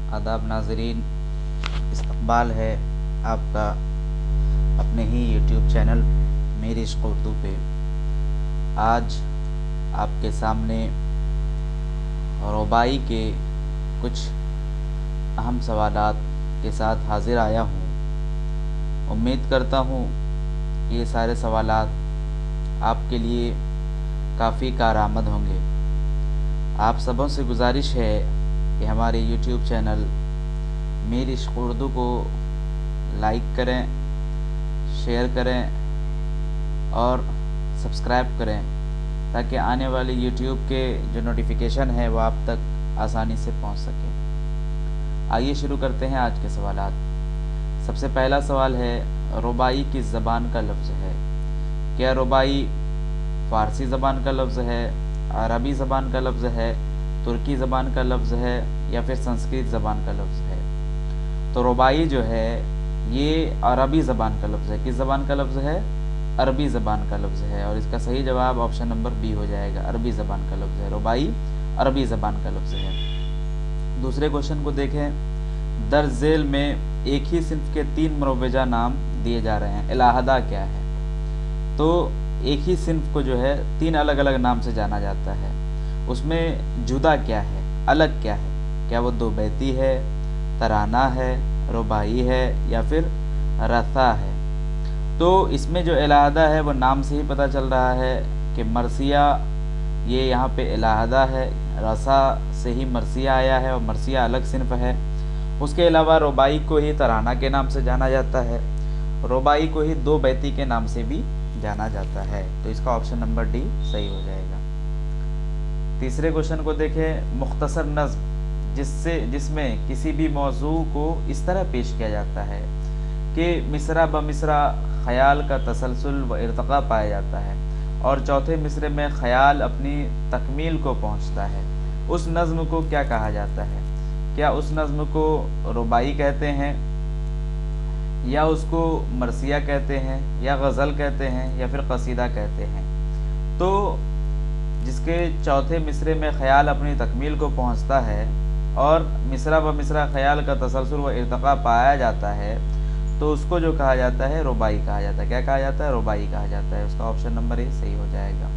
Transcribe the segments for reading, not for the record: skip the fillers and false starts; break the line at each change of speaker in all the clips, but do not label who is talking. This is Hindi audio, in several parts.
आदाब नाज़रीन, इस्तक़बाल है आपका अपने ही यूट्यूब चैनल मेरी इश्क़ उर्दू पे। आज आपके सामने रुबाई के कुछ अहम सवालात के साथ हाज़िर आया हूँ। उम्मीद करता हूँ ये सारे सवालात आपके लिए काफ़ी कारआमद होंगे। आप सबों से गुजारिश है कि हमारे यूट्यूब चैनल मेरी इश्क़ उर्दू को लाइक करें, शेयर करें और सब्सक्राइब करें, ताकि आने वाले यूट्यूब के जो नोटिफिकेशन है वो आप तक आसानी से पहुंच सके। आइए शुरू करते हैं आज के सवालात। सबसे पहला सवाल है, रुबाई किस ज़बान का लफ्ज़ है? क्या रुबाई फ़ारसी ज़बान का लफ्ज़ है, अरबी ज़बान का लफ्ज़ है, तुर्की ज़बान का लफ्ज़ है या फिर संस्कृत ज़बान का लफ्ज़ है? तो रुबाई जो है ये अरबी ज़बान का लफ्ज़ है। किस ज़बान का लफ्ज़ है? अरबी ज़बान का लफ्ज़ है। और इसका सही जवाब ऑप्शन नंबर बी हो जाएगा, अरबी ज़बान का लफ्ज़ है। रुबाई अरबी ज़बान का लफ्ज़ है। दूसरे क्वेश्चन को देखें। दर्ज झेल में एक ही सिन्फ के 3 मुरव्वजा नाम दिए जा रहे हैं, इलाहदा क्या है? तो एक ही सिन्फ को जो है 3 अलग अलग नाम से जाना जाता है। उसमें जुदा क्या है, अलग क्या है? क्या वो दो बैती है, तराना है, रुबाई है या फिर रसा है? तो इसमें जो इलाहदा है वो नाम से ही पता चल रहा है कि मरसिया, ये यहाँ पे इलाहदा है। रसा से ही मरसिया आया है और मरसिया अलग सिन्फ है। उसके अलावा रुबाई को ही तराना के नाम से जाना जाता है, रुबाई को ही दो बैती के नाम से भी जाना जाता है। तो इसका ऑप्शन नंबर डी सही हो जाएगा। तीसरे क्वेश्चन को देखें। मुख्तसर नज़्म जिसमें किसी भी मौजू को इस तरह पेश किया जाता है कि मिसरा ब मिसरा ख़याल का तसलसल व इर्तिक़ा पाया जाता है और चौथे मिसरे में ख़याल अपनी तकमील को पहुँचता है, उस नज़्म को क्या कहा जाता है? क्या उस नज़्म को रुबाई कहते हैं, या उसको मरसिया कहते हैं, या गज़ल कहते हैं, या फिर कसीदा कहते हैं? तो जिसके चौथे मिसरे में ख़याल अपनी तकमील को पहुंचता है और मिसरा ब मिसरा ख़याल का तसलसल व इर्तिक़ा पाया जाता है, तो उसको जो कहा जाता है रुबाई कहा जाता है। क्या कहा जाता है? रुबाई कहा जाता है। उसका ऑप्शन नंबर ए सही हो जाएगा।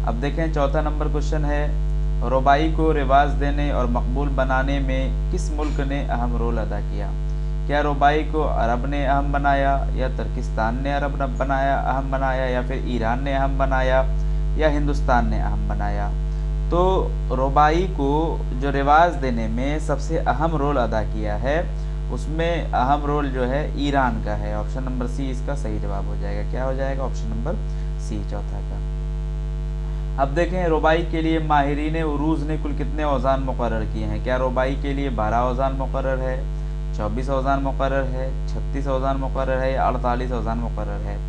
अब देखें चौथा नंबर क्वेश्चन है, रुबाई को रिवाज देने और मकबूल बनाने में किस मुल्क ने अहम रोल अदा किया? क्या रुबाई को अरब ने अहम बनाया, या तुर्किस्तान ने अहम बनाया, या फिर ईरान ने अहम बनाया, या हिंदुस्तान ने अहम बनाया? तो रुबाई को जो रिवाज देने में सबसे अहम रोल अदा किया है, उसमें अहम रोल जो है ईरान का है। ऑप्शन नंबर सी इसका सही जवाब हो जाएगा। क्या हो जाएगा? ऑप्शन नंबर सी, चौथा का। अब देखें, रुबाई के लिए माहिरीन उरूज ने कुल कितने औज़ान मुकर्रर किए हैं? क्या रुबाई के लिए 12 औज़ान मुकर्रर है, 24 औज़ान मुकर्रर है, 36 औज़ान मुकर्रर है, या 48 औज़ान मुकर्रर है?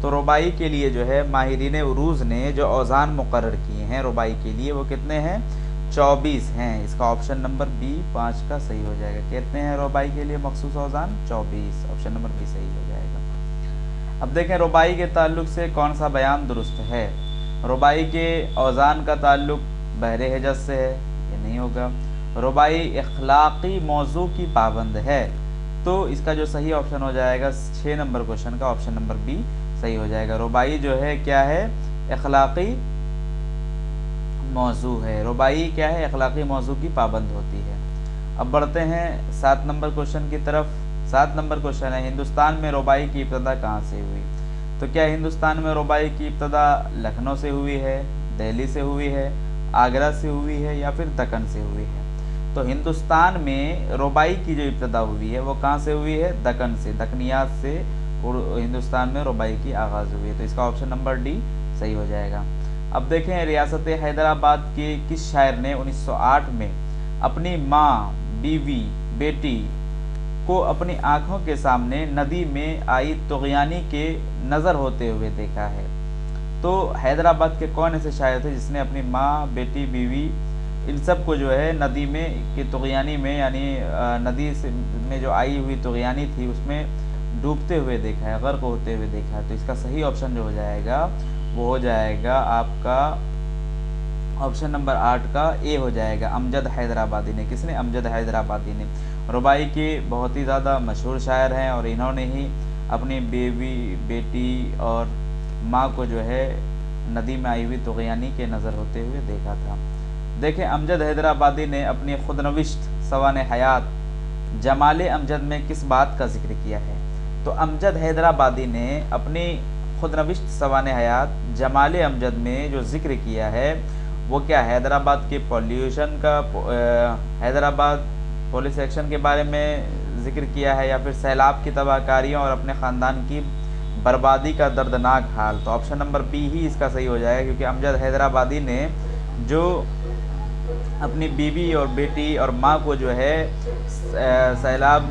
तो रुबाई के लिए जो है माहिरीन उरूज ने जो औज़ान मुकर्रर किए हैं रुबाई के लिए, वो कितने हैं? 24 हैं। इसका ऑप्शन नंबर बी 5 का सही हो जाएगा। कितने हैं रुबाई के लिए मखसूस औज़ान? 24। ऑप्शन नंबर बी सही हो जाएगा। अब देखें, रुबाई के ताल्लुक से कौन सा बयान दुरुस्त है? रुबाई के औज़ान का ताल्लुक बहरे हिजज से है, ये नहीं होगा। रुबाई इखलाक़ी मौजू की पाबंद है, तो इसका जो सही ऑप्शन हो जाएगा 6 नंबर क्वेश्चन का ऑप्शन नंबर बी सही हो जाएगा। रुबाई जो है क्या है? इखलाक़ी मौजू है। रुबाई क्या है? इखलाक़ी मौजू की पाबंद होती है। अब बढ़ते हैं 7 नंबर क्वेश्चन की तरफ। 7 नंबर क्वेश्चन है, हिंदुस्तान में रुबाई की इब्तदा कहाँ से हुई? तो क्या हिंदुस्तान में रुबाई की इब्तदा लखनऊ से हुई है, दिल्ली से हुई है, आगरा से हुई है, या फिर दक्कन से हुई है? तो हिंदुस्तान में रुबाई की जो इब्तदा हुई है वो कहाँ से हुई है? दक्कन से, दक्कनियात से हिंदुस्तान में रुबाई की आगाज़ हुई है। तो इसका ऑप्शन नंबर डी सही हो जाएगा। अब देखें, रियासत हैदराबाद के किस शायर ने 1908 में अपनी माँ, बीवी, बेटी को अपनी आँखों के सामने नदी में आई तुग़यानी के नज़र होते हुए देखा है? तो हैदराबाद के कौन ऐसे शायर थे जिसने अपनी माँ, बेटी, बीवी, इन सब को जो है नदी में की तुग़यानी में, यानी नदी से में जो आई हुई तुग़यानी थी उसमें डूबते हुए देखा है, गर्क होते हुए देखा है? तो इसका सही ऑप्शन जो हो जाएगा वो हो जाएगा आपका ऑप्शन नंबर 8 का ए हो जाएगा, अमजद हैदराबादी ने। किसने? अमजद हैदराबादी ने। रुबाई के बहुत ही ज़्यादा मशहूर शायर हैं और इन्होंने ही अपनी बीवी, बेटी और माँ को जो है नदी में आई हुई तुग़यानी के नज़र होते हुए देखा था। देखें, अमजद हैदराबादी ने अपनी खुदनविश्त सवाने हयात जमाले अमजद में किस बात का जिक्र किया है? तो अमजद हैदराबादी ने अपनी खुदनविश्त सवाने हयात जमाले अमजद में जो जिक्र किया है वो क्या? हैदराबाद के पॉल्यूशन का, हैदराबाद पुलिस एक्शन के बारे में जिक्र किया है, या फिर सैलाब की तबाहकारियों और अपने ख़ानदान की बर्बादी का दर्दनाक हाल? तो ऑप्शन नंबर बी ही इसका सही हो जाएगा, क्योंकि अमजद हैदराबादी ने जो अपनी बीवी और बेटी और माँ को जो है सैलाब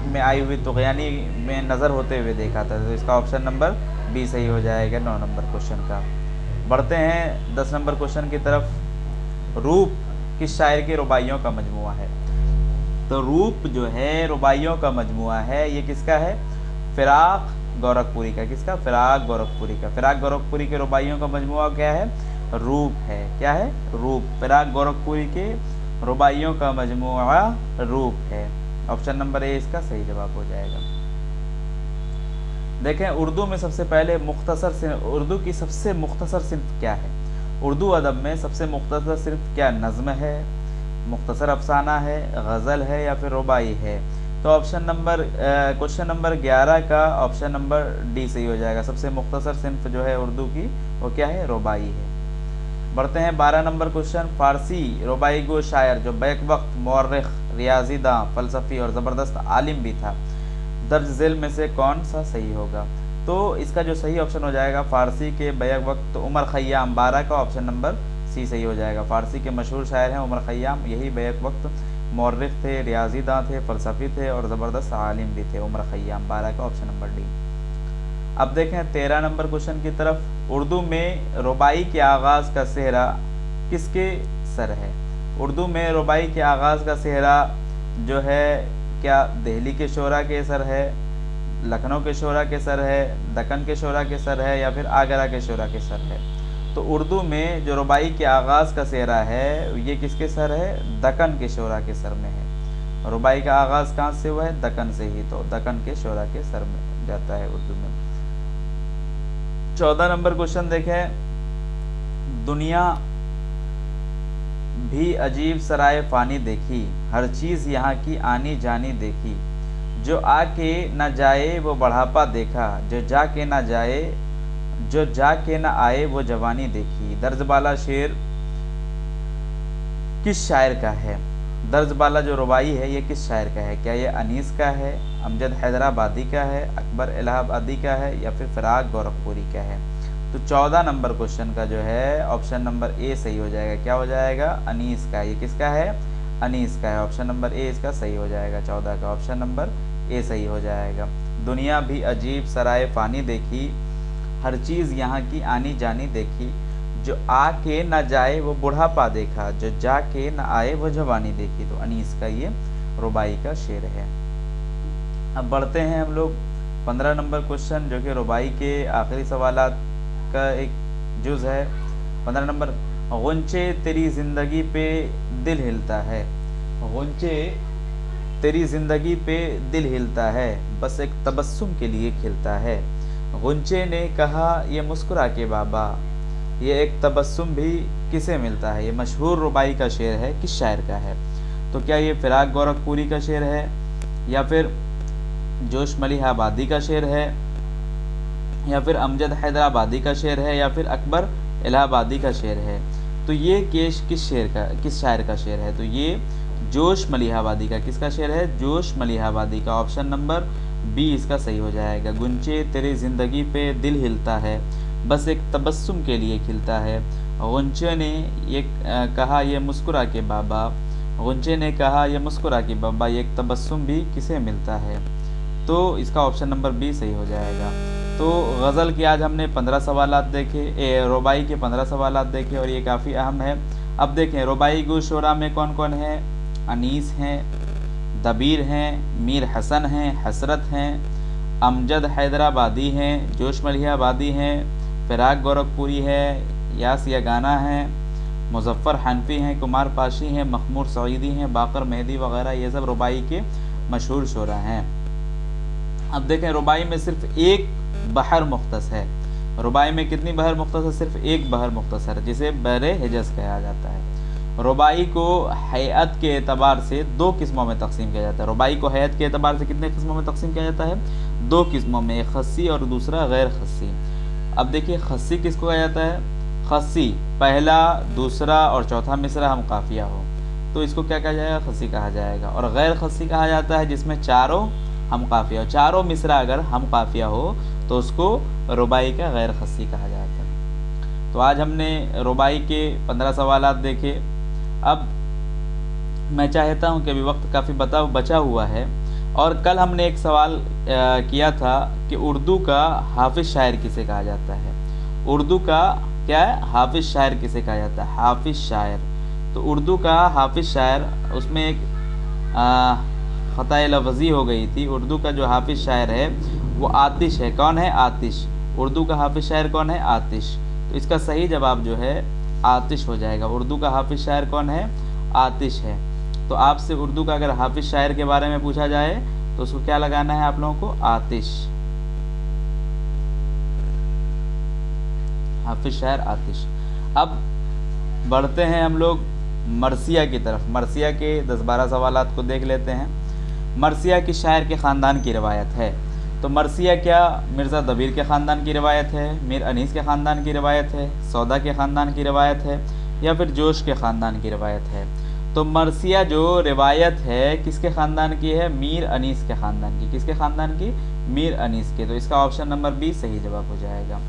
में आई हुई तुग़यानी में नज़र होते हुए देखा था, तो इसका ऑप्शन नंबर बी सही हो जाएगा 9 नंबर क्वेश्चन का। बढ़ते हैं 10 नंबर क्वेश्चन की तरफ। रूप किस शायर के रुबाइयों का मजमुआ है? तो रूप जो है रुबाइयों का मजमुआ है, ये किसका है? फ़िराक़ गोरखपुरी का। किसका? फ़िराक़ गोरखपुरी का। फ़िराक़ गोरखपुरी के रुबाइयों का मजमुआ क्या है? रूप है। क्या है? रूप। फ़िराक़ गोरखपुरी के रुबाइयों का मजमुआ रूप है। ऑप्शन नंबर ए इसका सही जवाब हो जाएगा। देखें, उर्दू में सबसे पहले उर्दू की सबसे मुख्तसर सिन्फ क्या है? उर्दू अदब में सबसे मुख्तसर सिन्फ क्या? नज़्म है, मुख्तसर अफसाना है, गज़ल है, या फिर रुबाई है? तो ऑप्शन नंबर क्वेश्चन नंबर 11 का ऑप्शन नंबर डी सही हो जाएगा। सबसे मुख्तसर सिन्फ जो है उर्दू की वो क्या है? रुबाई है। बढ़ते हैं 12 नंबर क्वेश्चन। फ़ारसी रुबाई गो शायर जो बैक वक्त मौर्रिख, रियाज़ीदाँ, फ़लसफ़ी और ज़बरदस्त आलिम भी था, दर्ज झेल में से कौन सा सही होगा? तो इसका जो सही ऑप्शन हो जाएगा फ़ारसी के बैक वक्त उमर ख़य्याम। 12 का ऑप्शन नंबर सी सही हो जाएगा। फ़ारसी के मशहूर शायर हैं उमर ख़य्याम, यही बैक वक्त मौर्रिख थे, रियाज़ीदाँ थे, फ़लसफ़ी थे और ज़बरदस्त आलिम भी थे। उमर ख़य्याम। 12 का ऑप्शन नंबर डी। अब देखें 13 नंबर क्वेश्चन की तरफ। उर्दू में रुबाई के आगाज़ का सेहरा किसके सर है? उर्दू में रुबाई के आगाज़ का सेहरा जो है क्या दिल्ली के शोरा के सर है, लखनऊ के शोरा के सर है, दक्कन के शोरा के सर है, या फिर आगरा के शोरा के सर है? तो उर्दू में जो रुबाई के आगाज़ का सेहरा है ये किसके सर है? दक्कन के शोरा के सर में है। रुबाई का आगाज़ कहाँ से हुआ है? दक्कन से ही, तो दक्कन के शोरा के सर में जाता है उर्दू में। 14 नंबर क्वेश्चन देखें। दुनिया भी अजीब सराय फ़ानी देखी, हर चीज़ यहाँ की आनी जानी देखी, जो आके न जाए वो बढ़ापा देखा, जो जाके न आए वो जवानी देखी। दर्ज बाला शेर किस शायर का है? दर्ज बाला जो रुबाई है ये किस शायर का है? क्या ये अनीस का है, अमजद हैदराबादी का है, अकबर इलाहाबादी का है, या फिर फ़िराक़ गोरखपुरी का है? तो 14 नंबर क्वेश्चन का जो है ऑप्शन नंबर ए सही हो जाएगा। क्या हो जाएगा? अनीस का। ये किसका है? अनीस का है। ऑप्शन नंबर ए इसका सही हो जाएगा। 14 का ऑप्शन नंबर ए सही हो जाएगा। दुनिया भी अजीब सराय फ़ानी देखी, हर चीज़ यहाँ की आनी जानी देखी, जो आके न जाए वो बुढ़ापा देखा, जो जाके न आए वो जवानी देखी। तो अनीस का ये रुबाई का शेर है। अब बढ़ते हैं हम लोग 15 नंबर क्वेश्चन जो कि रुबाई के आखिरी सवालात का एक जुज़ है। 15 नंबर। गुंचे तेरी ज़िंदगी पे दिल हिलता है, गुंचे तेरी ज़िंदगी पे दिल हिलता है, बस एक तबस्सुम के लिए खिलता है। गुंचे ने कहा ये मुस्कुरा के बाबा, ये एक तबस्सुम भी किसे मिलता है? ये मशहूर रुबाई का शेर है, किस शायर का है? तो क्या ये फ़िराक़ गोरखपुरी का शेर है, या फिर जोश मलिहाबादी का शेर है, या फिर अमजद हैदराबादी का शेर है, या फिर अकबर इलाहाबादी का शेर है? तो ये किस शायर का शेर है? तो ये जोश मलिहाबादी का। किसका शेर है? जोश मलिहाबादी का। ऑप्शन नंबर बी इसका सही हो जाएगा। गुंचे तेरी ज़िंदगी पे दिल हिलता है, बस एक तबस्सुम के लिए खिलता है। गुंचे ने ये कहा ये मुस्कुरा के बाबा, गुंचे ने कहा ये मुस्कुरा के बाबा, ये एक तबस्सुम भी किसे मिलता है? तो इसका ऑप्शन नंबर बी सही हो जाएगा। तो गज़ल के आज हमने 15 सवालात देखे, रुबाई के 15 सवालात देखे और ये काफ़ी अहम है। अब देखें रुबाई गो शोरा में कौन कौन है? अनीस हैं, दबीर हैं, मीर हसन हैं, हसरत हैं, अमजद हैदराबादी हैं, जोश मलिहाबादी हैं, फ़िराक़ गोरखपुरी है, यास यगाना हैं, मुज़फ़्फ़र हनफी हैं, कुमार पाशी हैं, मखमूर सईदी हैं, बाकर मेहदी वगैरह, ये सब रुबाई के मशहूर शोरा हैं। अब देखें रुबाई में सिर्फ एक बहर मुख्तस है। रुबाई में कितनी बहर मुख्तस है? सिर्फ एक बहर मुख्तस है, जिसे बहरे हिजज कहा जाता है। रुबाई को हैत के एतबार से दो किस्मों में तकसीम किया जाता है। रुबाई को हैत के एतबार से कितने किस्मों में तकसीम किया जाता है? दो किस्मों में, एक खस्सी और दूसरा गैर खस्सी। अब देखिए खस्सी किसको कहा जाता है? खस्सी पहला, दूसरा और चौथा मिसरा हम काफिया हो तो इसको क्या कहा जाएगा? खस्सी कहा जाएगा। और गैर खस्सी कहा जाता है जिसमें चारों हम काफिया हो, चारों मिसरा अगर हम काफिया हो तो उसको रुबाई का गैर खस्सी कहा जाता है। तो आज हमने रुबाई के 15 सवालात देखे। अब मैं चाहता हूं कि अभी वक्त काफ़ी बचा हुआ है, और कल हमने एक सवाल किया था कि उर्दू का हाफिज शायर किसे कहा जाता है। उर्दू का क्या है? हाफिज शायर किसे कहा जाता है? हाफिज शायर। तो उर्दू का हाफिज शायर, उसमें एक ख़ताए लफ्ज़ी हो गई थी। उर्दू का जो हाफिज शायर है वो आतिश है। कौन है? आतिश। उर्दू का हाफिज शायर कौन है? आतिश। तो इसका सही जवाब जो है आतिश हो जाएगा। उर्दू का हाफिज शायर कौन है? आतिश है। तो आपसे उर्दू का अगर हाफिज शायर के बारे में पूछा जाए तो उसको क्या लगाना है आप लोगों को? आतिश। हाफिज शायर आतिश। अब बढ़ते हैं हम लोग मरसिया की तरफ। मरसिया के 10-12 सवालात को देख लेते हैं। मरसिया की शायर के ख़ानदान की रवायत है। तो मरसिया क्या मिर्ज़ा दबीर के ख़ानदान की रवायत है, मीर अनीस के ख़ानदान की रवायत है, सौदा के ख़ानदान की रवायत है, या फिर जोश के ख़ानदान की रवायत है? तो मरसिया जो रिवायत है किसके ख़ानदान की है? मीर अनीस के ख़ानदान की। किसके ख़ानदान की? मीर अनीस के। तो इसका ऑप्शन नंबर बी सही जवाब हो जाएगा।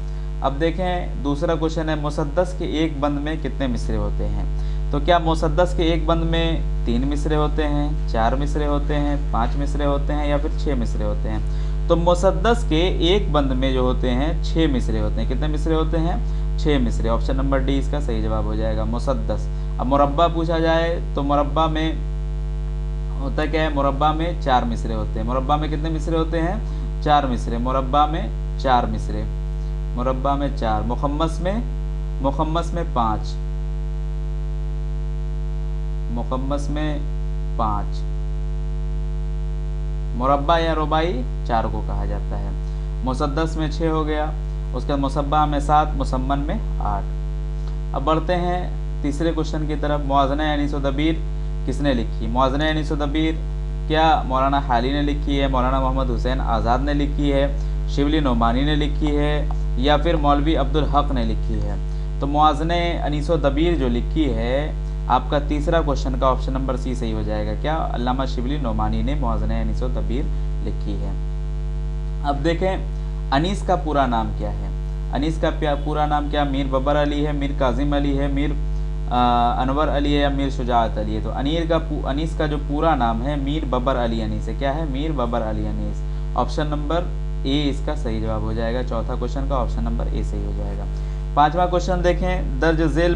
अब देखें दूसरा क्वेश्चन है, मुसद्दस के एक बंद में कितने मिसरे होते हैं? तो क्या मुसद्दस के एक बंद में 3 मिसरे होते हैं, 4 मिसरे होते हैं, 5 मिसरे होते हैं, या फिर 6 मिसरे होते हैं? तो मुसद्दस के एक बंद में जो होते हैं 6 मिसरे होते हैं। कितने मिसरे होते हैं? 6 मिसरे। ऑप्शन नंबर डी इसका सही जवाब हो जाएगा, मुसद्दस। अब मुरब्बा पूछा जाए तो मुरब्बा में होता क्या है? मुरब्बा में 4 मिसरे होते हैं। मुरब्बा में कितने मिसरे होते हैं? 4 मिसरे। मुरब्बा में 4 मिसरे। मुरब्बा में 4। मुखम्मस में 5। मुखम्मस में 5। मुरब्बा या रुबाई 4 को कहा जाता है। मुसद्दस में 6 हो गया, उसके बाद मुसब्बा में 7, मुसम्मन में 8। अब बढ़ते हैं तीसरे क्वेश्चन की तरफ। मुआज़ना अनीस व दबीर किसने लिखी? मुआज़ना अनीस व दबीर क्या मौलाना हाली ने लिखी है, मौलाना मोहम्मद हुसैन आज़ाद ने लिखी है, शिबली नोमानी ने लिखी है, या फिर मौलवी अब्दुल हक ने लिखी है? तो मुआज़ना अनीस व दबीर जो लिखी है, आपका तीसरा क्वेश्चन का ऑप्शन नंबर सी सही हो जाएगा। क्या? अल्लामा शिबली नोमानी ने मुआज़ना अनीस व दबीर लिखी है। अब देखें अनीस का पूरा नाम क्या है? अनीस का पूरा नाम क्या? मीर बबर अली है, मीर काजिम अली है, मीर अनवर अली है, या मीर शुजाअत अली है? तो अनीस का जो पूरा नाम है मीर बबर अली अनीस है। क्या है? Mir Babar Ali Anees. Option number A इसका सही जवाब हो जाएगा। चौथा क्वेश्चन का ऑप्शन नंबर ए सही हो जाएगा। पांचवा क्वेश्चन देखें, दर्ज झेल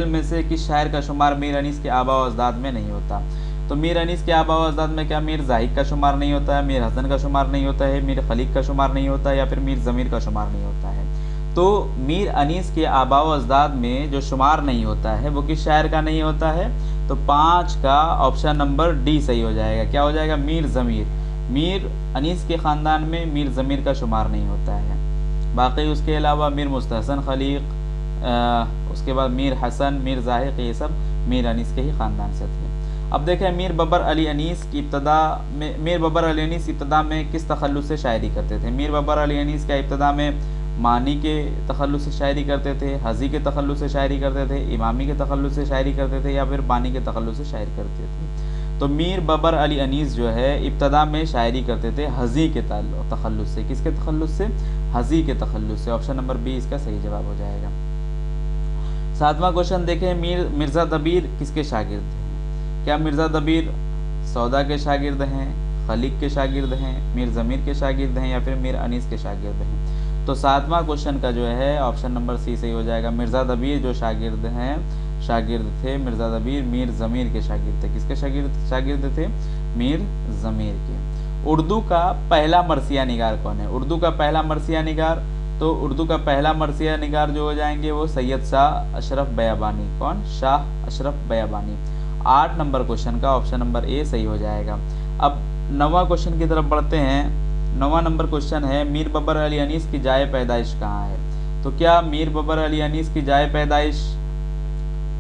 में से किस शायर का शुमार मीर अनीस के आबा व अजदाद में नहीं होता? तो मीर अनीस के आबा व अजदाद में क्या मीर ज़ाहिद का शुमार नहीं होता है, मीर हसन का शुमार नहीं होता है, मीर खलीक का शुमार नहीं होता है, या फिर मीर ज़मीर का शुमार नहीं होता है? तो मीर अनीस के आबा व अजदाद में जो शुमार नहीं होता है वो किस शायर का नहीं होता है? तो 5 का ऑप्शन नंबर डी सही हो जाएगा। क्या हो जाएगा? मीर ज़मीर। मीर अनीस के ख़ानदान में मीर ज़मीर का शुमार नहीं होता है। बाकी उसके अलावा मीर मुस्तहसन खलीक, उसके बाद मीर हसन, मीर ज़ाहिद, ये सब मीर अनीस के ही ख़ानदान से थे। अब देखें मीर बबर अली अनीस इब्तदा में किस तखल्लुस से शायरी करते थे? मीर बबर अली अनीस क्या इब्तदा में मानी के तखल्लुस से शायरी करते थे, हज़ी के तखल्लुस से शायरी करते थे, इमामी के तखल्लुस से शायरी करते थे, या फिर बानी के तखल्लुस से शायरी करते थे? तो मीर बबर अली अनीस जो है इब्तदा में शायरी करते थे हज़ी के तखल्लुस से। किसके तखल्लुस से? हज़ी के तखल्लुस से। ऑप्शन नंबर बी इसका सही जवाब हो जाएगा। 7वां क्वेश्चन देखें, मिर्ज़ा दबीर किसके शागिर्द हैं? क्या मिर्ज़ा दबीर सौदा के शागिर्द हैं, खलीक के शागिर्द हैं, मीर ज़मीर के शागिर्द हैं, या फिर मीर अनीस के शागिर्द हैं? तो 7वां क्वेश्चन का जो है ऑप्शन नंबर सी सही हो जाएगा। मिर्ज़ा दबीर जो शागिर्द थे मिर्ज़ा दबीर मीर ज़मीर के शागिर्द थे। किसके शागिर्द थे? मीर ज़मीर के। उर्दू का पहला मरसिया निगार कौन है? उर्दू का पहला मरसिया निगार तो उर्दू का पहला मरसिया निगार जो हो जाएंगे वो सैयद शाह अशरफ बयाबानी। कौन? शाह अशरफ बयाबानी। 8 नंबर क्वेश्चन का ऑप्शन नंबर ए सही हो जाएगा। अब 9वां क्वेश्चन की तरफ बढ़ते हैं। 9वां नंबर क्वेश्चन है मीर बाबर अली अनीस की जाए पैदाइश कहाँ है? तो क्या मीर बाबर अली अनीस की जाए पैदाइश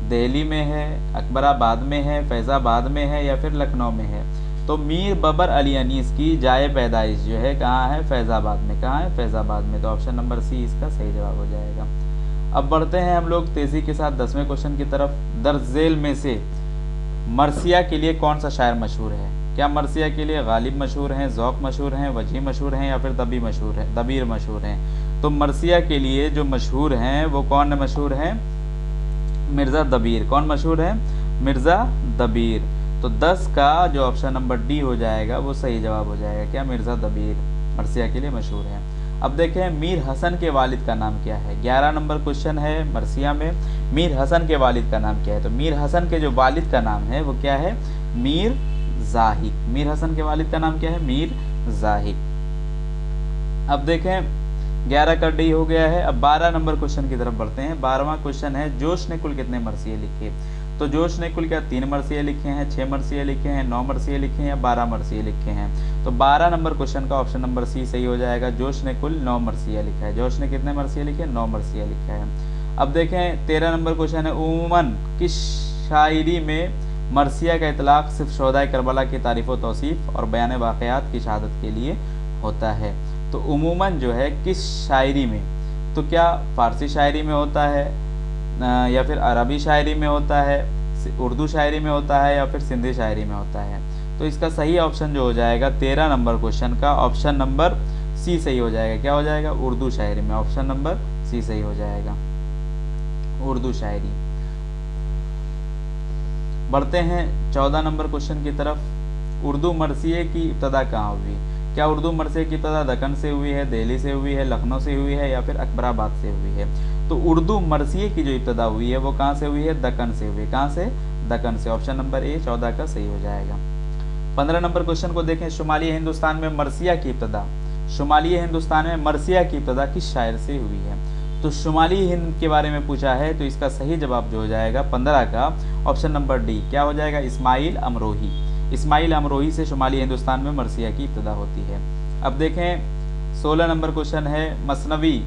दिल्ली में है, अकबराबाद में है, फैज़ाबाद में है या फिर लखनऊ में है? तो मीर बाबर अली अनीस की जाए पैदाइश जो है कहाँ है? फैज़ाबाद में। कहाँ है? फैज़ाबाद में। तो ऑप्शन नंबर सी इसका सही जवाब हो जाएगा। अब बढ़ते हैं हम लोग तेजी के साथ 10वें क्वेश्चन की तरफ। दर्ज झेल में से मरसिया के लिए कौन सा शायर मशहूर है? क्या मरसिया के लिए गालिब मशहूर हैं, ज़ौक़ मशहूर हैं, वजी मशहूर हैं या फिर दबीर मशहूर हैं? तो मरसिया के लिए जो मशहूर हैं वो कौन मशहूर हैं? मिर्ज़ा दबीर। कौन मशहूर है? मिर्ज़ा दबीर। तो 10 का जो ऑप्शन नंबर डी हो जाएगा वो सही जवाब हो जाएगा। क्या? मिर्ज़ा दबीर मरसिया के लिए मशहूर है। अब देखें मीर हसन के वालिद का नाम क्या है? 11 नंबर क्वेश्चन है मरसिया में। मीर हसन के वालिद का नाम क्या है? तो मीर हसन के जो वालिद का नाम है वो क्या है? मीर ज़ाहिद। मीर हसन के वालिद का नाम क्या है? मीर ज़ाहिद। अब देखें 11 का डी हो गया है। अब 12 नंबर क्वेश्चन की तरफ बढ़ते हैं। 12वां क्वेश्चन है जोश ने कुल कितने मरसिए लिखे? तो जोश ने कुल क्या 3 मरसिए लिखे हैं, 6 मरसिए लिखे हैं, 9 मरसिए लिखे हैं या 12 मरसिए लिखे हैं? तो 12 नंबर क्वेश्चन का ऑप्शन नंबर सी सही हो जाएगा। जोश ने कुल 9 मरसिया लिखा है। जोश ने कितने मरसिए लिखे? 9 मरसिया लिखा है। अब देखें 13 नंबर क्वेश्चन है उमूमन किस शायरी में मरसिया का इतलाक सिर्फ शोहदाए करबला की तारीफ़ व तौसीफ़ और बयान वाक़यात की शहादत के लिए होता है? तो उमूमन जो है किस शायरी में? तो क्या फ़ारसी शायरी में होता है या फिर अरबी शायरी में होता है, उर्दू शायरी में होता है या फिर सिंधी शायरी में होता है? तो इसका सही ऑप्शन जो हो जाएगा 13 नंबर क्वेश्चन का ऑप्शन नंबर सी सही हो जाएगा। क्या हो जाएगा? उर्दू शायरी में। ऑप्शन नंबर सी सही हो जाएगा, उर्दू शायरी। बढ़ते हैं 14 नंबर क्वेश्चन की तरफ। उर्दू मरसिए की इब्तदा कहाँ हुई? क्या उर्दू मरसिए की इब्तदा दक्कन से हुई है, दिल्ली से हुई है, लखनऊ से हुई है या फिर अकबराबाद से हुई है? तो उर्दू मरसिए की जो इब्तदा हुई है वो कहाँ से हुई है? दक्कन से हुई है। कहाँ से? दक्कन से। ऑप्शन नंबर ए 14 का सही हो जाएगा। 15 नंबर क्वेश्चन को देखें। शुमाली हिंदुस्तान में मरसिया की इब्तदा, शुमाली हिंदुस्तान में मरसिया की इब्तदा किस शायर से हुई है? तो शुमाली हिंद के बारे में पूछा है तो इसका सही जवाब जो हो जाएगा 15 का ऑप्शन नंबर डी क्या हो जाएगा? इस्माइल अमरोही। इस्माइल अमरोही से शुमाली हिंदुस्तान में मरसिया की इब्तदा होती है। अब देखें 16 नंबर क्वेश्चन है मसनवी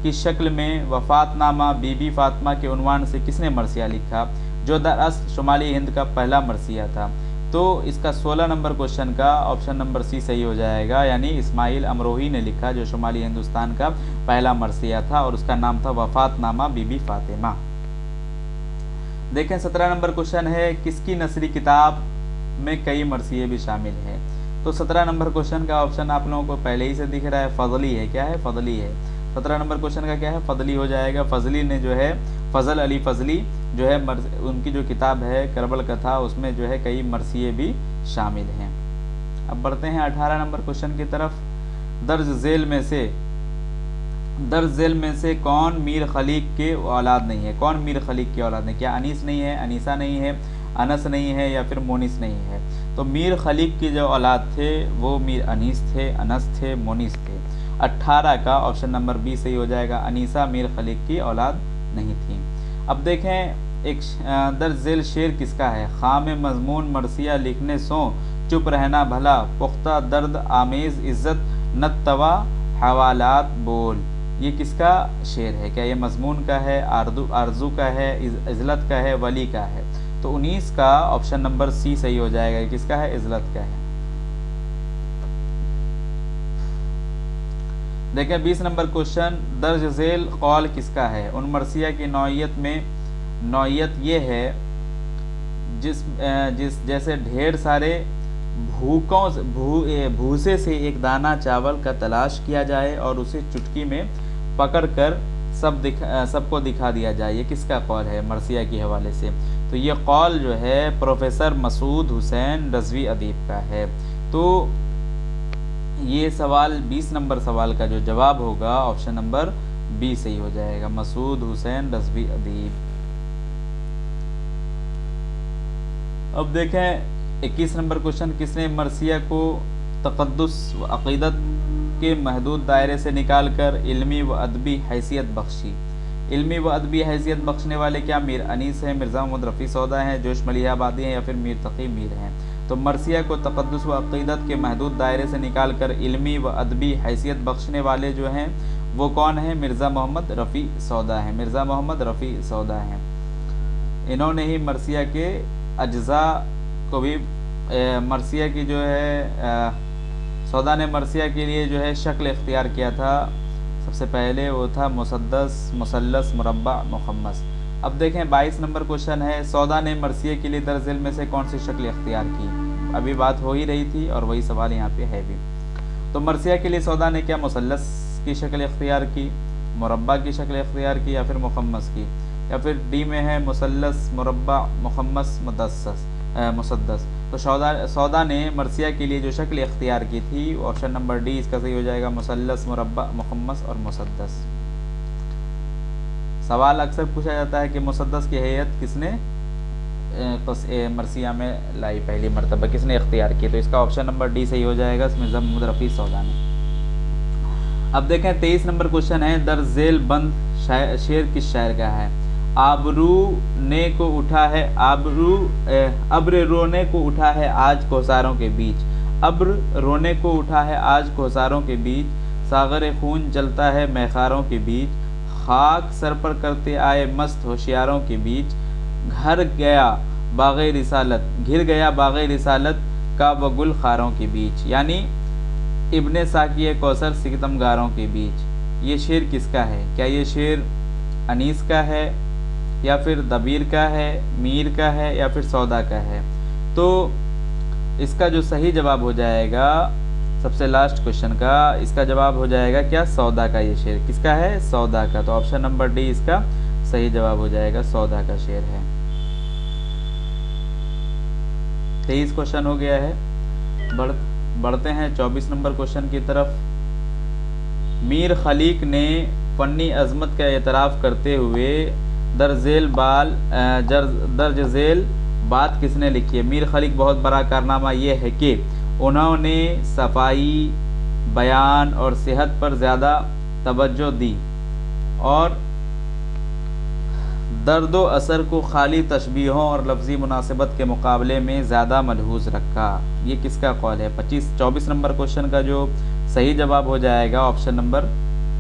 की शक्ल में वफ़ातनामा बीबी फातिमा के उन्वान से किसने मरसिया लिखा, जो दरअसल शुमाली हिंद का पहला मरसिया था? तो इसका 16 नंबर क्वेश्चन का ऑप्शन नंबर सी सही हो जाएगा, यानी इस्माइल अमरोही ने लिखा जो शुमाली हिंदुस्तान का पहला मरसिया था और उसका नाम था वफ़ातनामा बीबी फातिमा। देखें 17 नंबर क्वेश्चन है किसकी नसरी किताब में कई मरसिए भी शामिल हैं? तो 17 नंबर क्वेश्चन का ऑप्शन आप लोगों को पहले ही से दिख रहा है, फजली है। क्या है? फजली है। 17 नंबर क्वेश्चन का क्या है? फजली हो जाएगा। फजली ने जो है फजल अली फजली जो है उनकी जो किताब है करबल कथा उसमें जो है कई मरसिए भी शामिल हैं। अब बढ़ते हैं 18 नंबर क्वेश्चन की तरफ। दर्ज झेल में से कौन मीर खलीक के औलाद नहीं है? कौन मीर खलीक की औलाद नहीं? क्या अनीस नहीं है, अनीसा नहीं है, अनस नहीं है या फिर मोनिस नहीं है? तो मीर खलीक की जो औलाद थे वो मीर अनीस थे, अनस थे, मोनिस थे। 18 का ऑप्शन नंबर बी सही हो जाएगा। अनीसा मीर खलीक की औलाद नहीं थी। अब देखें एक दर्ज झेल शेर किसका है? खाम मजमून मरसिया लिखने सो चुप रहना भला, पुख्ता दर्द आमेज इज़्ज़त नत्तवा हवालात बोल। ये किसका शेर है? क्या ये मजमून का है, आरजू का है, इज़्ज़त का है, वली का है? तो 19 का ऑप्शन नंबर सी सही हो जाएगा। ये किसका है? इज़्ज़त का है। देखें 20 नंबर क्वेश्चन दर्ज झेल कौल किसका है? उन मरसिया की नौइयत ये है जिस जैसे ढेर सारे भूसे से एक दाना चावल का तलाश किया जाए और उसे चुटकी में पकड़कर सबको दिखा दिया जाए। ये किसका कौल है मरसिया के हवाले से? तो ये कौल जो है प्रोफेसर मसूद हुसैन रज़वी अदीब का है। तो ये सवाल 20 नंबर सवाल का जो जवाब होगा ऑप्शन नंबर बी सही हो जाएगा, मसूद हुसैन रज़वी अदीब। अब देखें 21 नंबर क्वेश्चन किसने मरसिया को तक़द्दुस व अक़ीदत के महदूद दायरे से निकाल कर इल्मी व अदबी हैसियत बख्शी। इल्मी व अदबी हैसियत बख्शने वाले क्या मीर अनीस हैं, मिर्ज़ा मोहम्मद रफ़ी सौदा हैं, जोश मलिहाबादी हैं, या फिर मीर तक़ी मीर हैं। तो मरसिया को तक़द्दुस व अक़ीदत के महदूद दायरे से निकाल कर इल्मी व अदबी हैसियत बख्शने वाले जो हैं वो कौन हैं? मिर्ज़ा मोहम्मद रफ़ी सौदा हैं। मिर्ज़ा मोहम्मद रफ़ी सौदा हैं। इन्होंने ही मरसिया के अज्ज़ा को भी मरसिया की जो है सौदा ने मरसिया के लिए जो है शक्ल इख्तियार किया था। सबसे पहले वो था मुसद्दस, मुसल्लस, मुरब्बा, मुखम्मस। अब देखें 22 नंबर क्वेश्चन है, सौदा ने मरसिया के लिए दर्ज इल्म में से कौन सी शक्ल इख्तियार की? अभी बात हो ही रही थी और वही सवाल यहाँ पे है भी। तो मरसिया के लिए सौदा ने क्या मुसल्लस की शक्ल इख्तियार की, मुरब्बा की शक्ल इख्तियार की, या फिर मुखम्मस की? या फिर डी में है मुसल्लस, मुरब्बा, मुखम्मस, मुसद्दस। तो सौदा ने मरसिया के लिए जो शक्ल इख्तियार की थी ऑप्शन नंबर डी इसका सही हो जाएगा, मुसल्लस, मुरब्बा, मुखम्मस और मुसद्दस। सवाल अक्सर पूछा जाता है कि मुसद्दस की हैयत किसने मरसिया में लाई, पहली मरतबा किसने इख्तियार की? तो इसका ऑप्शन नंबर डी सही हो जाएगा, मिर्ज़ा मोहम्मद रफ़ी सौदा ने। अब देखें 23 नंबर क्वेश्चन है, दर्जेल बंद शेर किस शायर का है? आबरू ने को उठा है अब्र रोने को उठा है आज कोसारों के बीच, अब्र रोने को उठा है आज कोसारों के बीच, सागर खून जलता है मैखारों के बीच, खाक सर पर करते आए मस्त होशियारों के बीच, घिर गया बाग़े रिसालत का बगुल खारों के बीच। यानी इब्ने साकी कौसर सितमगारों के बीच। ये शेर किसका है? क्या ये शेर अनीस का है, या फिर दबीर का है, मीर का है, या फिर सौदा का है? तो इसका जो सही जवाब हो जाएगा सबसे लास्ट क्वेश्चन का, इसका जवाब हो जाएगा क्या? सौदा का। ये शेर किसका है? सौदा का। तो ऑप्शन नंबर डी इसका सही जवाब हो जाएगा, सौदा का शेर है। 23 क्वेश्चन हो गया है। बढ़ते हैं 24 नंबर क्वेश्चन की तरफ। मीर खलीक ने फन्नी अजमत का एतराफ़ करते हुए दर्ज झेल बात किसने लिखी है? मीर खलीक बहुत बड़ा कारनामा ये है कि उन्होंने सफाई, बयान और सेहत पर ज़्यादा तवज्जो दी और दर्द व असर को खाली तशबीहों और लफ्ज़ी मुनासिबत के मुकाबले में ज़्यादा मलहूज़ रखा। ये किसका कौल है? 24 नंबर क्वेश्चन का जो सही जवाब हो जाएगा ऑप्शन नंबर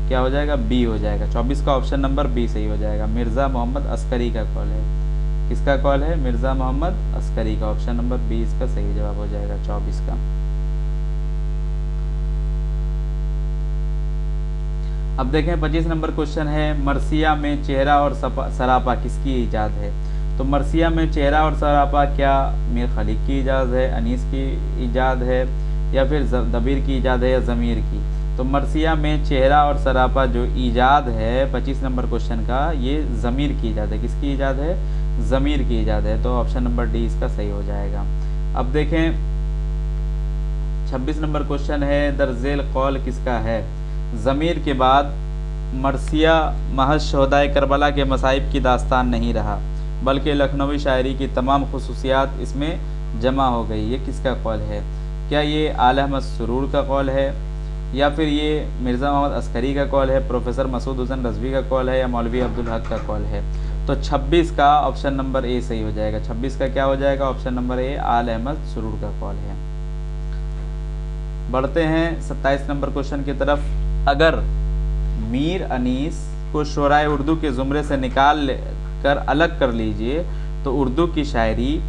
क्या हो जाएगा? बी हो जाएगा। 24 का ऑप्शन नंबर बी सही हो जाएगा। मिर्ज़ा मोहम्मद अस्करी का कॉल है। किसका कॉल है? मिर्ज़ा मोहम्मद अस्करी का। ऑप्शन नंबर बी इसका सही जवाब हो जाएगा 24 का। अब देखें 25 नंबर क्वेश्चन है, मरसिया में चेहरा और सरापा किसकी ईजाद है? तो मरसिया में चेहरा और सरापा क्या मीर खलीक की ईजाद है, अनीस की ईजाद है, या फिर दबीर की ईजाद है, या ज़मीर की? तो मरसिया में चेहरा और सरापा जो ईजाद है 25 नंबर क्वेश्चन का, ये ज़मीर की ईजाद है। किसकी ईजाद है? ज़मीर की ईजाद है। तो ऑप्शन नंबर डी इसका सही हो जाएगा। अब देखें 26 नंबर क्वेश्चन है, दर्जेल कौल किसका है? ज़मीर के बाद मरसिया महज शोहदाए करबला के मसाइब की दास्तान नहीं रहा, बल्कि लखनवी शायरी की तमाम खुसूसियात इसमें जमा हो गई। ये किसका कौल है? क्या ये आला अहमद सुरूर का कौल है, या फिर ये मिर्ज़ा मोहम्मद अस्करी का कौल है, प्रोफेसर मसूद हुसैन रज़वी का कौल है, या मौलवी अब्दुल हक का कौल है? तो 26 का ऑप्शन नंबर ए सही हो जाएगा। 26 का क्या हो जाएगा? ऑप्शन नंबर ए आला अहमद सुरूर का कौल है। बढ़ते हैं 27 नंबर क्वेश्चन की तरफ। अगर मीर अनीस को शुराए उर्दू के ज़ुमरे से निकाल कर अलग कर लीजिए तो उर्दू की शायरी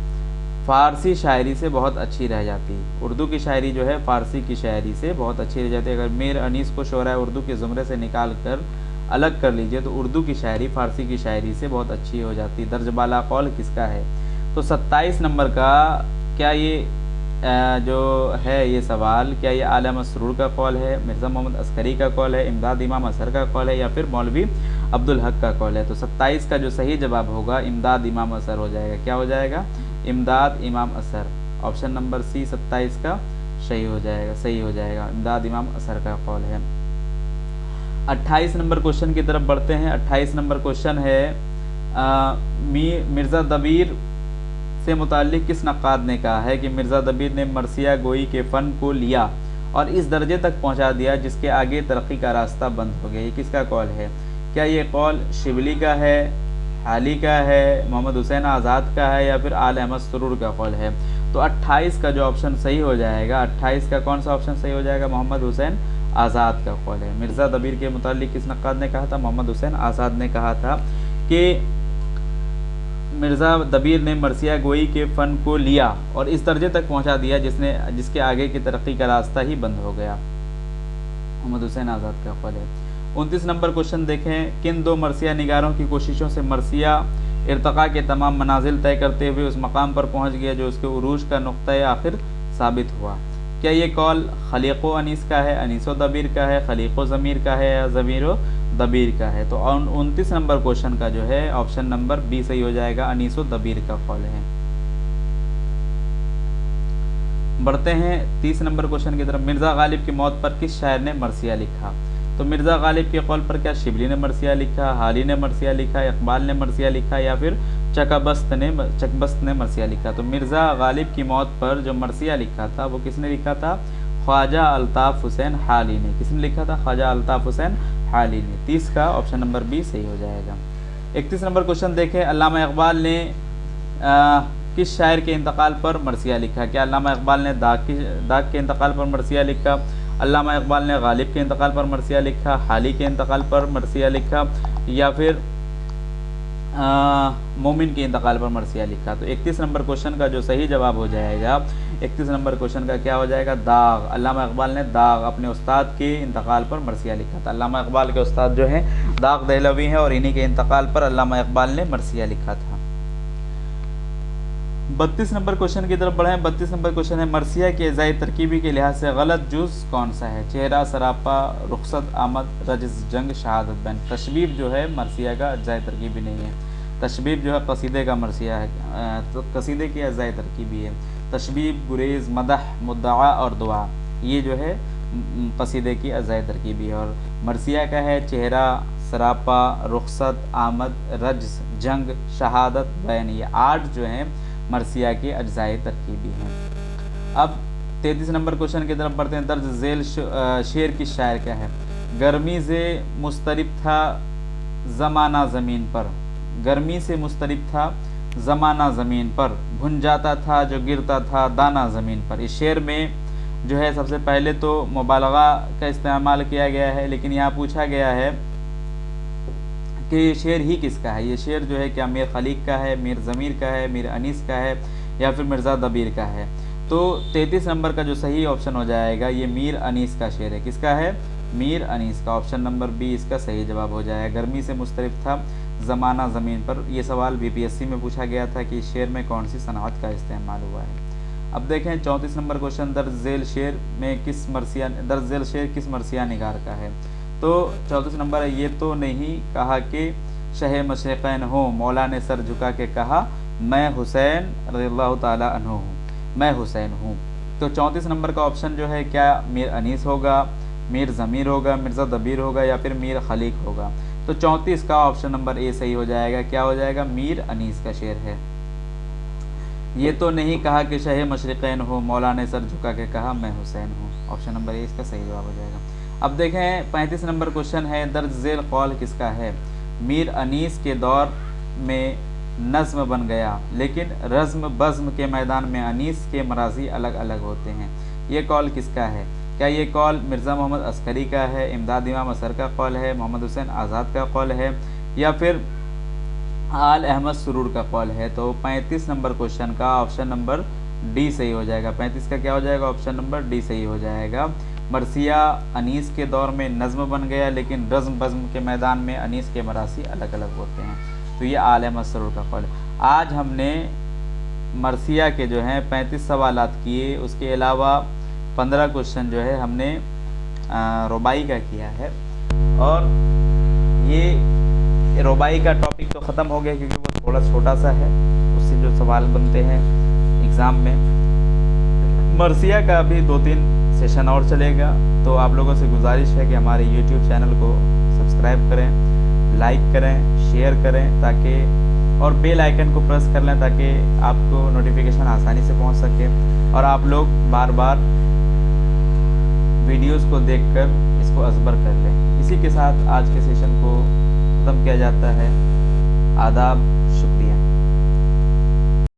फ़ारसी शायरी से बहुत अच्छी रह जाती। उर्दू की शायरी जो है फ़ारसी की शायरी से बहुत अच्छी रह जाती है। अगर मीर अनीस को शुराए उर्दू के ज़ुमरे से निकाल कर अलग कर लीजिए तो उर्दू की शायरी फ़ारसी की शायरी से बहुत अच्छी हो जाती। दर्ज बाला कौल किसका है? तो 27 नंबर का क्या ये जो है ये सवाल, क्या ये आला अहमद सुरूर का कौल है, मिर्ज़ा मोहम्मद अस्करी का कौल है, इमदाद इमाम असर का कौल है, या फिर मौलवी अब्दुल हक का कौल है? तो 27 का जो सही जवाब होगा इमदाद इमाम असर हो जाएगा। क्या हो जाएगा? इमदाद इमाम असर। ऑप्शन नंबर सी 27 का सही हो जाएगा। इमदाद इमाम असर का कौल है। 28 नंबर क्वेश्चन की तरफ बढ़ते हैं। 28 नंबर क्वेश्चन है, मिर्ज़ा दबीर से मुताल्लिक़ किस नक़ाद ने कहा है कि मिर्ज़ा दबीर ने मरसिया गोई के फ़न को लिया और इस दर्जे तक पहुंचा दिया जिसके आगे तरक्की का रास्ता बंद हो गया। ये किसका कौल है? क्या ये कौल शिबली का है, हाली का है, मोहम्मद हुसैन आज़ाद का है, या फिर आल अहमद सुरूर का कौल है? तो 28 का जो ऑप्शन सही हो जाएगा, 28 का कौन सा ऑप्शन सही हो जाएगा? मोहम्मद हुसैन आज़ाद का कौल है। मिर्ज़ा दबीर के मुतालिक किस नक्काद ने कहा था? मोहम्मद हुसैन आज़ाद ने कहा था कि मिर्ज़ा दबीर ने मरसिया गोई के फ़न को लिया और इस दर्जे तक पहुंचा दिया जिसके आगे की तरक्की का रास्ता ही बंद हो गया। मोहम्मद हुसैन आज़ाद का कौल है। 29 नंबर क्वेश्चन देखें, किन दो मरसिया निगारों की कोशिशों से मरसिया इर्तका के तमाम मनाजिल तय करते हुए उस मकाम पर पहुंच गया जो उसके उरूज का नुक्ता आखिर साबित हुआ? क्या ये कौल खलीक़ो अनीस का है, अनीसो दबीर का है, खलीक़ो ज़मीर का है, या ज़मीरो दबीर का है? तो 29 नंबर क्वेश्चन का जो है ऑप्शन नंबर बी सही हो जाएगा, अनीसो दबीर का कौल है। बढ़ते हैं 30 नंबर क्वेश्चन की तरफ। मिर्ज़ा गालिब की मौत पर किस शायर ने मरसिया लिखा? तो मिर्ज़ा गालिब के कौल पर क्या शिबली ने मरसिया लिखा, हाली ने मरसिया लिखा, इकबाल ने मरसिया लिखा, या फिर चकबस्त ने मरसिया लिखा? तो मिर्ज़ा गालिब की मौत पर जो मरसिया लिखा था वो किसने लिखा था? ख्वाजा अल्ताफ़ हुसैन हाली ने। किसने लिखा था? ख्वाजा अल्ताफ़ हुसैन हाली ने। 30 का ऑप्शन नंबर बी सही हो जाएगा। 31 नंबर क्वेश्चन देखें, अल्लामा इकबाल ने किस शायर के इंतकाल पर मरसिया लिखा? क्या अल्लामा इकबाल ने दाग के इंतकाल पर मरसिया लिखा, अल्लामा इकबाल ने गालिब के इंतकाल पर मरसिया लिखा, हाली के इंतकाल पर मरसिया लिखा, या फिर मोमिन के इंतकाल पर मरसिया लिखा? तो 31 नंबर क्वेश्चन का जो सही जवाब हो जाएगा, 31 नंबर क्वेश्चन का क्या हो जाएगा? दाग। अल्लामा इकबाल ने दाग अपने उस्ताद के इंतकाल पर मरसिया लिखा था। अल्लामा इकबाल के उस्ताद जो हैं दाग दहलवी हैं और इन्हीं के इंतकाल पर अल्लामा इकबाल ने मरसिया लिखा था। 32 नंबर क्वेश्चन की तरफ बढ़े। 32 नंबर क्वेश्चन है, मरसिया के अज़ाई तरकीबी के लिहाज से गलत जुज़ कौन सा है? चेहरा, सरापा, रुखसत, आमद, रजस, जंग, शहादत, बैन। तशबीब जो है मरसिया का अज़ाई तरकीबी नहीं है। तशबीब जो है कसीदे का मरसिया है, तो कसीदे की अज़ाई तरकीबी है। तशबीब, गुरेज़, मदह, मुद्दआ और दुआ, ये जो है कसीदे की अज़ाई तरकीबी है। और मरसिया का है चेहरा, सरापा, रुखसत, आमद, रजस, जंग, शहादत, बैन। ये 8 जो हैं मरसिया के अज्जाए तरकीबी हैं। अब 33 नंबर क्वेश्चन की तरफ बढ़ते हैं। दर्ज झेल शेर की शायर क्या है? गर्मी से मुस्तरिब था ज़माना ज़मीन पर, गर्मी से मुस्तरिब था ज़माना ज़मीन पर, भुन जाता था जो गिरता था दाना ज़मीन पर। इस शेर में जो है सबसे पहले तो मुबालगा का इस्तेमाल किया गया है, लेकिन यहाँ पूछा गया है कि ये शेर ही किसका है? ये शेर जो है क्या मीर खलीक का है, मीर ज़मीर का है, मीर अनीस का है, या फिर मिर्ज़ा दबीर का है? तो 33 नंबर का जो सही ऑप्शन हो जाएगा ये मीर अनीस का शेर है। किसका है? मीर अनीस का। ऑप्शन नंबर बी इसका सही जवाब हो जाएगा। गर्मी से मुस्तरिब था ज़माना ज़मीन पर, यह सवाल BPSC में पूछा गया था कि शेर में कौन सी सनअत का इस्तेमाल हुआ है। अब देखें 34 नंबर क्वेश्चन, दर्ज झेल शेर किस मरसिया निगार का है? तो 34 नंबर है, ये तो नहीं कहा कि शह मशरिक़ैन हो, मौला ने सर झुका के कहा मैं हुसैन रज़ियल्लाहु ताला अन्हु हूँ, मैं हुसैन हूँ। तो 34 नंबर का ऑप्शन जो है क्या मीर अनीस होगा, मीर ज़मीर होगा, मिर्ज़ा दबीर होगा, या फिर मीर खलीक होगा? तो 34 का ऑप्शन नंबर ए सही हो जाएगा। क्या हो जाएगा? मीर अनीस का शेर है। ये तो नहीं कहा कि शह मशरिक़ैन हो, मौला ने सर झुका के कहा मैं हुसैन हूँ। ऑप्शन नंबर ए इसका सही जवाब हो जाएगा। अब देखें 35 नंबर क्वेश्चन है, दर्ज झेल कौल किसका है? मीर अनीस के दौर में नज़्म बन गया, लेकिन रज़्म बज़्म के मैदान में अनीस के मराज़ी अलग अलग होते हैं। ये कौल किसका है? क्या ये कौल मिर्ज़ा मोहम्मद अस्करी का है, इमदाद इमाम असर का कौल है, मोहम्मद हुसैन आज़ाद का कौल है, या फिर आल अहमद सुरूर का कौल है? तो 35 नंबर क्वेश्चन का ऑप्शन नंबर डी सही हो जाएगा। 35 का क्या हो जाएगा? ऑप्शन नंबर डी सही हो जाएगा। मरसिया अनीस के दौर में नज़्म बन गया, लेकिन रज़्म बज़्म के मैदान में अनीस के मरासी अलग अलग होते हैं। तो ये आल अहमद सुरूर का कौल है। आज हमने मरसिया के जो हैं 35 सवालात किए, उसके अलावा 15 क्वेश्चन जो है हमने रुबाई का किया है। और ये रुबाई का टॉपिक तो ख़त्म हो गया क्योंकि वो थोड़ा छोटा सा है, उससे जो सवाल बनते हैं एग्ज़ाम में। मरसिया का भी 2-3 सेशन और चलेगा, तो आप लोगों से गुजारिश है कि हमारे YouTube चैनल को सब्सक्राइब करें, लाइक करें, शेयर करें, ताकि और बेल आइकन को प्रेस कर लें ताकि आपको नोटिफिकेशन आसानी से पहुंच सके और आप लोग बार बार वीडियोस को देखकर इसको अज़बर कर लें। इसी के साथ आज के सेशन को ख़त्म किया जाता है। आदाब।